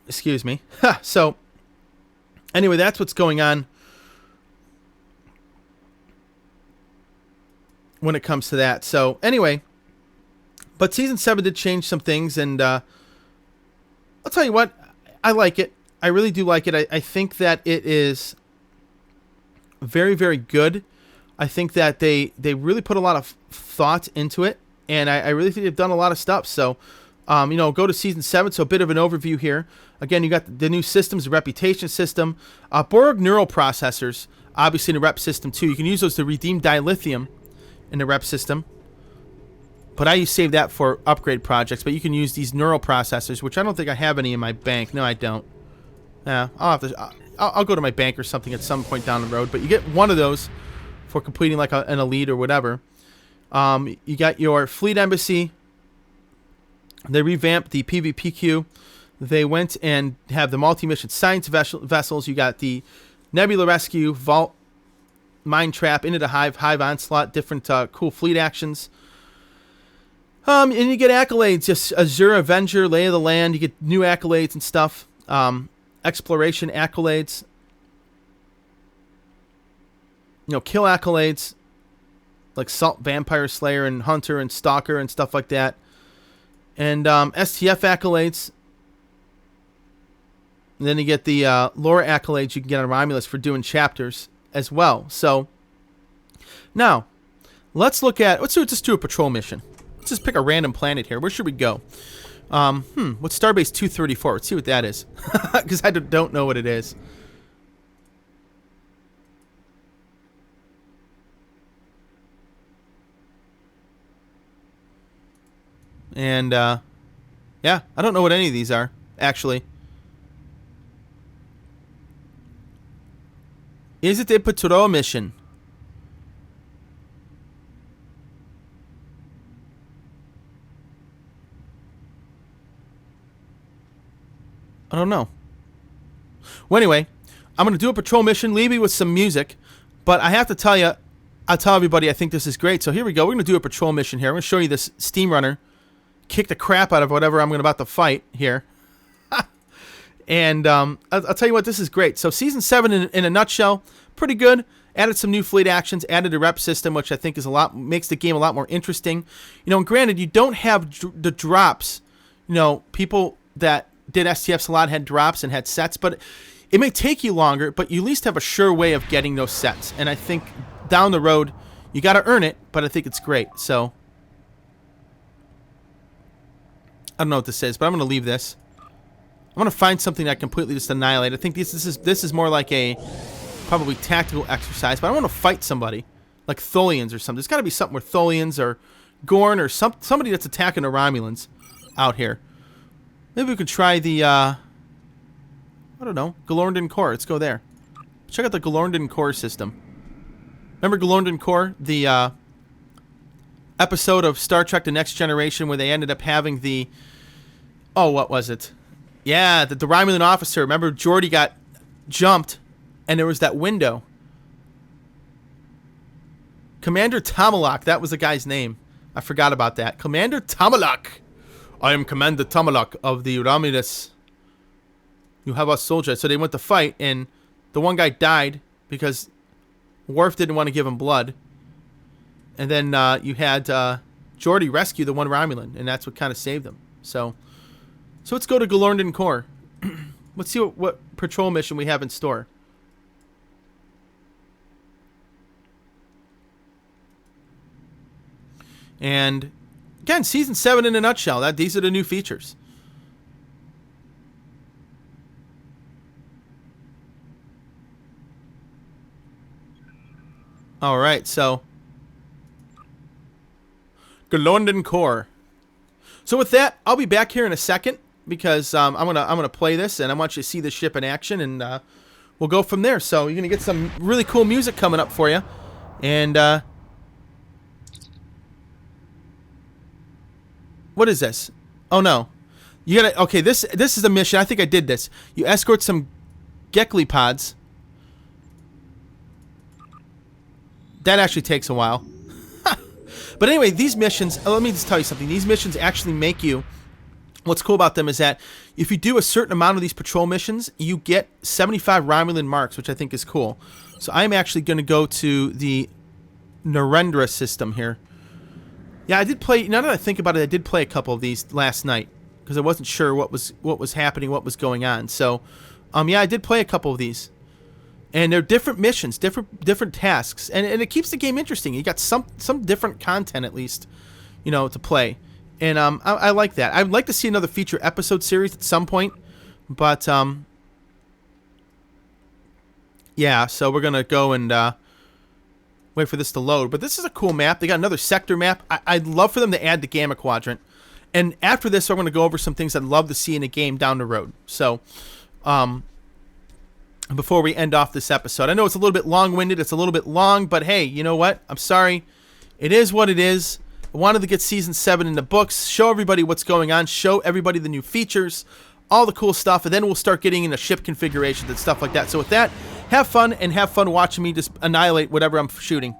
excuse me. So, anyway, that's what's going on when it comes to that. So, anyway, but Season 7 did change some things, and I'll tell you what, I like it. I really do like it. I think that it is very, very good. I think that they really put a lot of thought into it, and I really think they've done a lot of stuff. So, go to Season 7, so a bit of an overview here. Again, you got the new systems, the reputation system, Borg neural processors, obviously in the rep system too. You can use those to redeem dilithium in the rep system. But I save that for upgrade projects, but you can use these neural processors, which I don't think I have any in my bank. No, I don't. Yeah, I'll go to my bank or something at some point down the road, but you get one of those for completing like an elite or whatever. You got your fleet embassy. They revamped the PvPQ. They went and have the multi-mission science vessels. You got the Nebula Rescue, Vault, Mine Trap, Into the Hive, Hive Onslaught, different cool fleet actions. And you get accolades, just Azure Avenger, Lay of the Land. You get new accolades and stuff. Exploration accolades. Kill accolades. Like Salt, Vampire Slayer, and Hunter, and Stalker, and stuff like that. And STF accolades. And then you get the lore accolades you can get on Romulus for doing chapters as well. So, now, let's do a patrol mission. Let's just pick a random planet here. Where should we go? What's Starbase 234? Let's see what that is. Because I don't know what it is. And, yeah, I don't know what any of these are, actually. Is it a patrol mission? I don't know. Well, anyway, I'm going to do a patrol mission, leave you with some music. But I have to tell you, I'll tell everybody I think this is great. So here we go. We're going to do a patrol mission here. I'm going to show you this Steamrunner. Kick the crap out of whatever I'm about to fight here. And I'll tell you what, this is great. So Season 7 in a nutshell, pretty good. Added some new fleet actions, added a rep system, which I think is makes the game a lot more interesting. And granted, you don't have the drops. People that did STFs a lot had drops and had sets, but it may take you longer, but you at least have a sure way of getting those sets. And I think down the road, you got to earn it, but I think it's great. So I don't know what this is, but I'm going to leave this. I'm going to find something that completely just annihilate. I think this is more like a probably tactical exercise, but I want to fight somebody like Tholians or something. There's got to be something where Tholians or Gorn or somebody that's attacking the Romulans out here. Maybe we could try the I don't know, Galorndon Core. Let's go there. Check out the Galorndon Core system. Remember Galorndon Core, the episode of Star Trek: The Next Generation where they ended up having the what was it? Yeah, the Romulan officer. Remember, Geordi got jumped, and there was that window. Commander Tomalak, that was the guy's name. I forgot about that. Commander Tomalak. I am Commander Tomalak of the Romulus. You have a soldier. So they went to fight, and the one guy died because Worf didn't want to give him blood. And then you had Geordi rescue the one Romulan, and that's what kind of saved them. So let's go to Galorndon Core. Let's see what patrol mission we have in store. And again, Season 7 in a nutshell. These are the new features. All right, so Galorndon Core. So with that, I'll be back here in a second because I'm gonna play this, and I want you to see the ship in action, and we'll go from there. So you're gonna get some really cool music coming up for you, and what is this? Oh no, you gotta. Okay, this is a mission. I think I did this. You escort some Gekli pods. That actually takes a while. But anyway, these missions, let me just tell you something. These missions actually make you, what's cool about them is that if you do a certain amount of these patrol missions, you get 75 Romulan marks, which I think is cool. So I'm actually going to go to the Narendra system here. Yeah, I did play, now that I think about it, I did play a couple of these last night because I wasn't sure what was happening, what was going on. So, yeah, I did play a couple of these. And they're different missions, different tasks, and it keeps the game interesting. You got some different content at least, you know, to play, and I like that. I'd like to see another feature episode series at some point, but yeah. So we're gonna go and wait for this to load. But this is a cool map. They got another sector map. I'd love for them to add the Gamma Quadrant, and after this, I'm gonna go over some things I'd love to see in a game down the road. So, before we end off this episode. I know it's a little bit long-winded, it's a little bit long, but hey, you know what? I'm sorry. It is what it is. I wanted to get Season 7 in the books, show everybody what's going on, show everybody the new features, all the cool stuff, and then we'll start getting into ship configurations and stuff like that. So with that, have fun, and have fun watching me just annihilate whatever I'm shooting.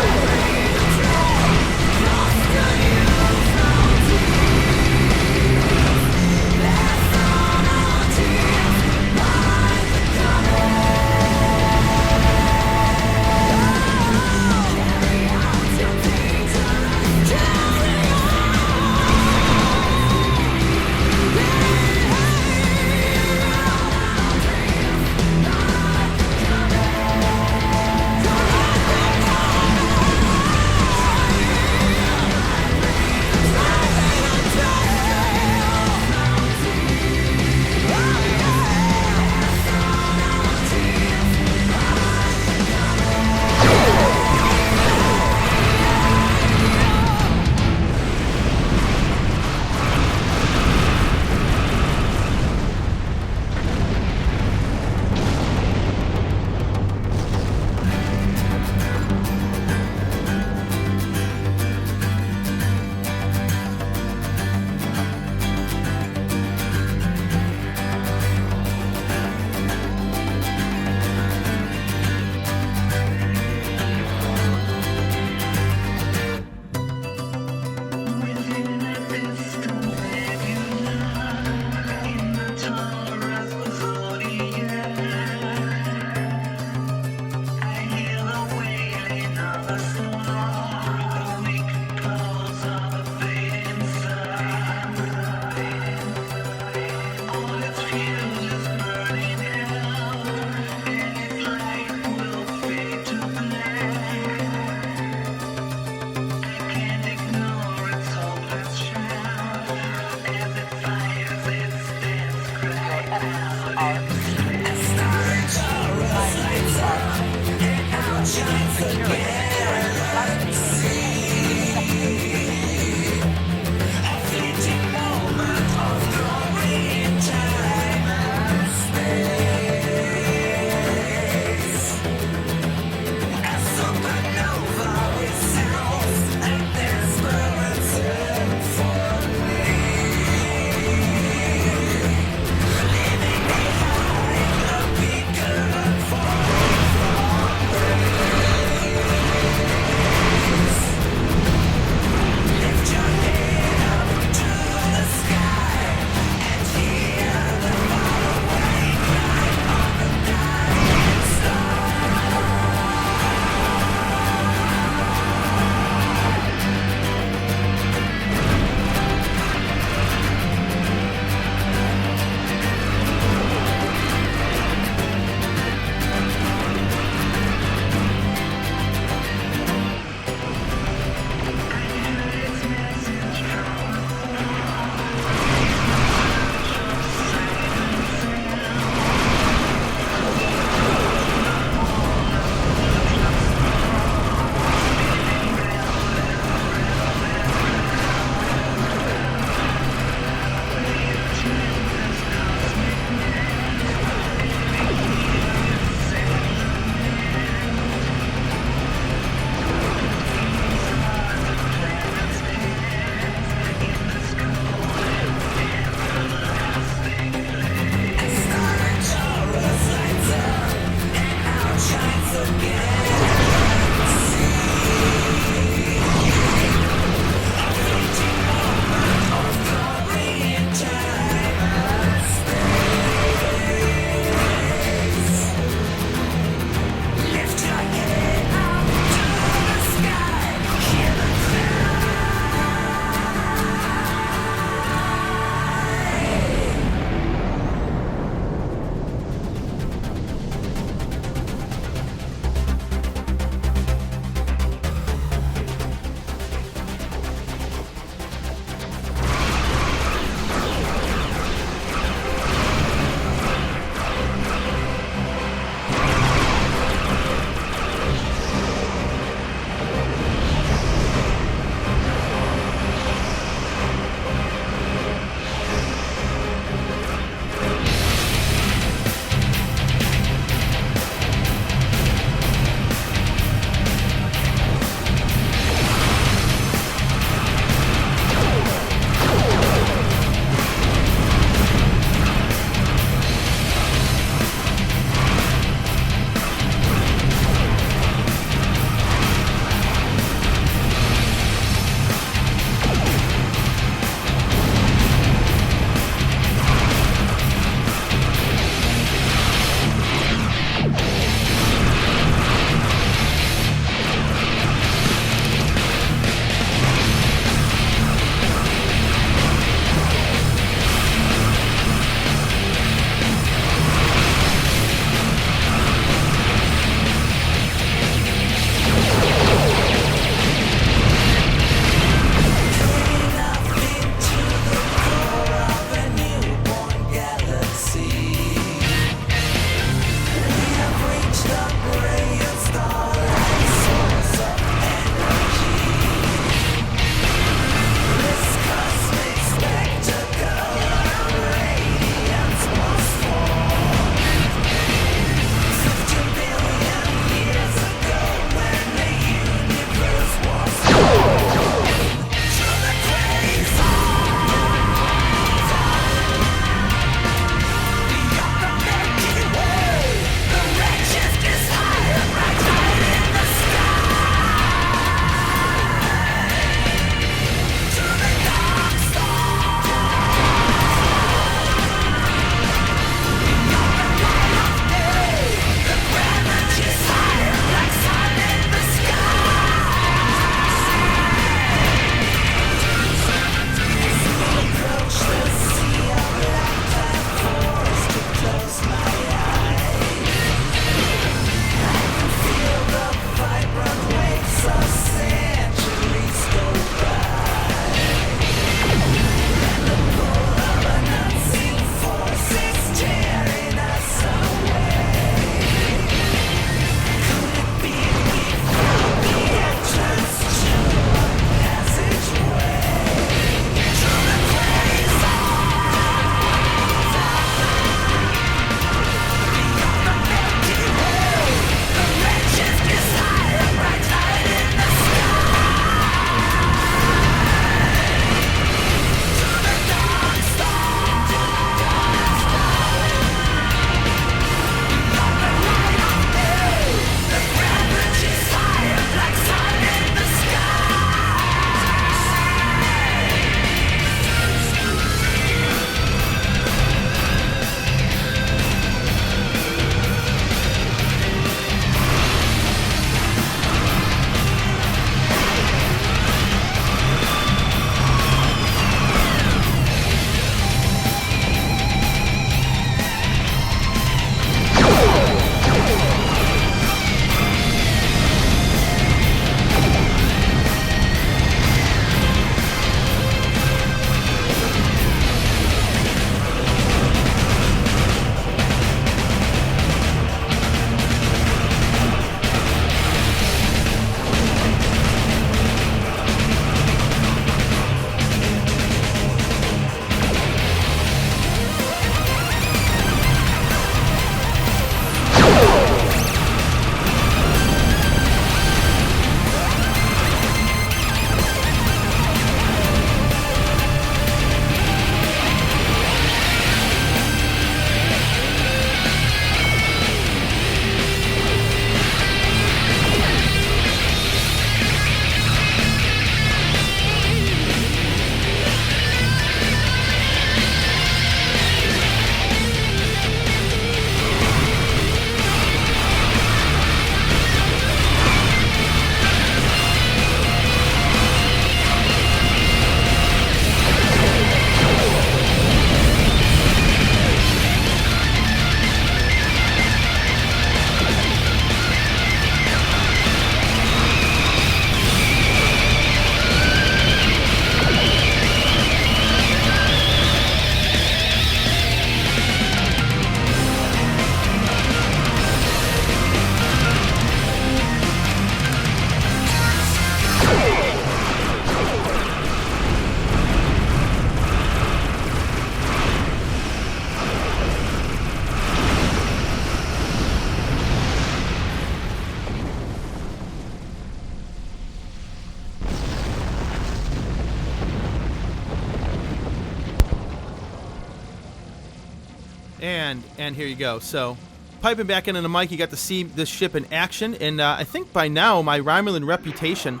And here you go. So, piping back into the mic, you got to see this ship in action. And I think by now, my Romulan reputation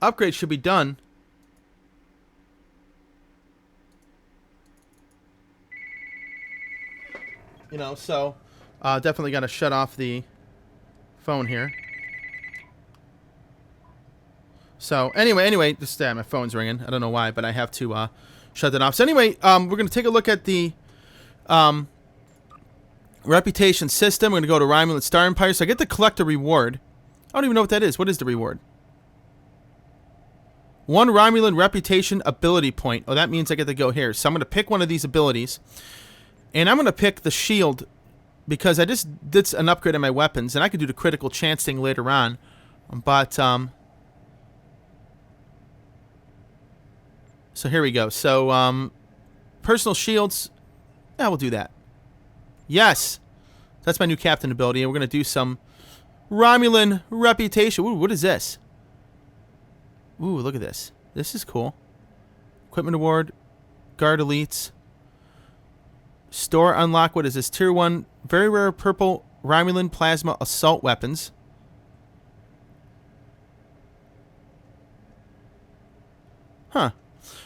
upgrade should be done. You know, so definitely got to shut off the phone here. So, anyway, just my phone's ringing. I don't know why, but I have to shut that off. So, anyway, we're going to take a look at the reputation system. We're going to go to Romulan Star Empire. So, I get to collect a reward. I don't even know what that is. What is the reward? 1 Romulan reputation ability point. Oh, that means I get to go here. So, I'm going to pick one of these abilities. And I'm going to pick the shield because I just did an upgrade on my weapons. And I could do the critical chance thing later on. But, so here we go. So, personal shields. Yeah, we'll do that. Yes. That's my new captain ability. And we're going to do some Romulan reputation. Ooh, what is this? Ooh, look at this. This is cool. Equipment award. Guard elites. Store unlock. What is this? Tier 1. Very rare purple Romulan plasma assault weapons. Huh.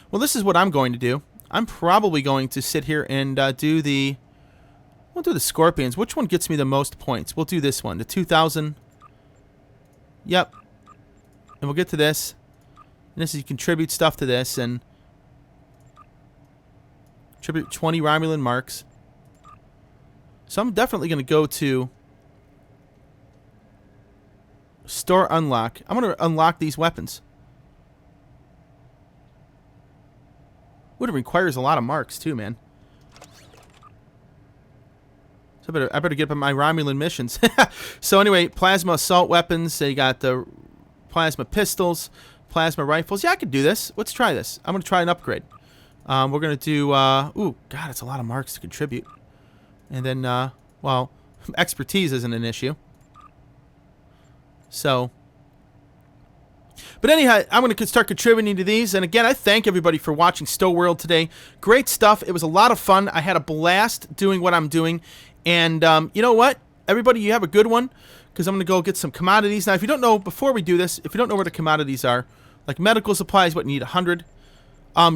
Well, this is what I'm going to do. I'm probably going to sit here and do the... We'll do the Scorpions. Which one gets me the most points? We'll do this one. The 2,000. Yep. And we'll get to this. And this is you contribute stuff to this. And contribute 20 Romulan marks. So I'm definitely going to go to Store Unlock. I'm going to unlock these weapons. Would it requires a lot of marks too, man. So I better get up on my Romulan missions. So anyway, plasma assault weapons. They got the plasma pistols, plasma rifles. Yeah, I could do this. Let's try this. I'm gonna try an upgrade. We're gonna do. Ooh, God, it's a lot of marks to contribute. And then, well, expertise isn't an issue. So. But anyhow, I'm going to start contributing to these. And again, I thank everybody for watching STO World today. Great stuff. It was a lot of fun. I had a blast doing what I'm doing. And you know what? Everybody, you have a good one. Because I'm going to go get some commodities. Now, if you don't know, before we do this, if you don't know where the commodities are, like medical supplies, what you need 100.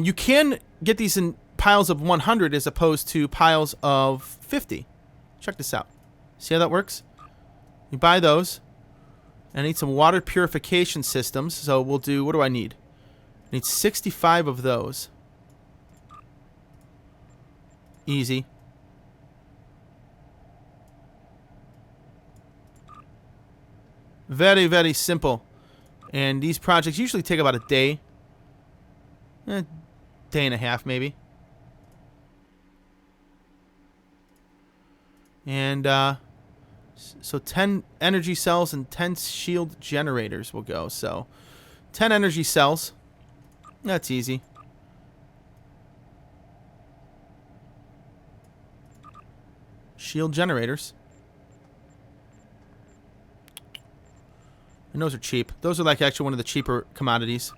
You can get these in piles of 100 as opposed to piles of 50. Check this out. See how that works? You buy those. I need some water purification systems, so we'll do, what do I need? I need 65 of those. Easy. Very, very simple. And these projects usually take about a day. Day and a half, maybe. And, so 10 energy cells and 10 shield generators will go. So 10 energy cells. That's easy. Shield generators. And those are cheap. Those are like actually one of the cheaper commodities.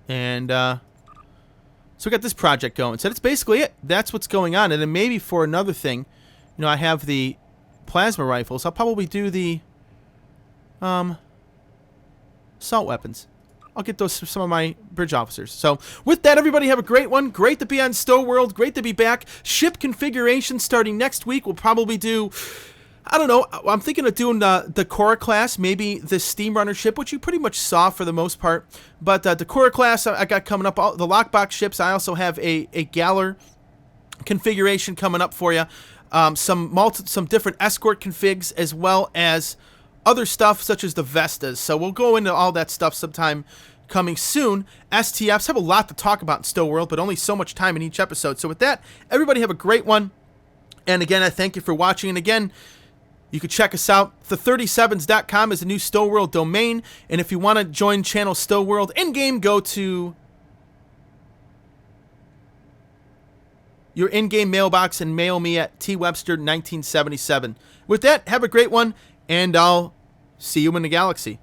And, so we got this project going. So that's basically it. That's what's going on. And then maybe for another thing, you know, I have the plasma rifles. I'll probably do the assault weapons. I'll get those for some of my bridge officers. So with that, everybody have a great one. Great to be on STO World. Great to be back. Ship configuration starting next week. We'll probably do... I don't know. I'm thinking of doing the Cora class, maybe the Steamrunner ship, which you pretty much saw for the most part. But the Cora class I got coming up. The lockbox ships, I also have a Galler configuration coming up for you. Some different escort configs as well as other stuff such as the Vestas. So we'll go into all that stuff sometime coming soon. STFs have a lot to talk about in STO World, but only so much time in each episode. So with that, everybody have a great one. And again, I thank you for watching. And again, you can check us out. The37s.com is a new STO World domain. And if you want to join channel STO World in-game, go to your in-game mailbox and mail me at twebster1977. With that, have a great one, and I'll see you in the galaxy.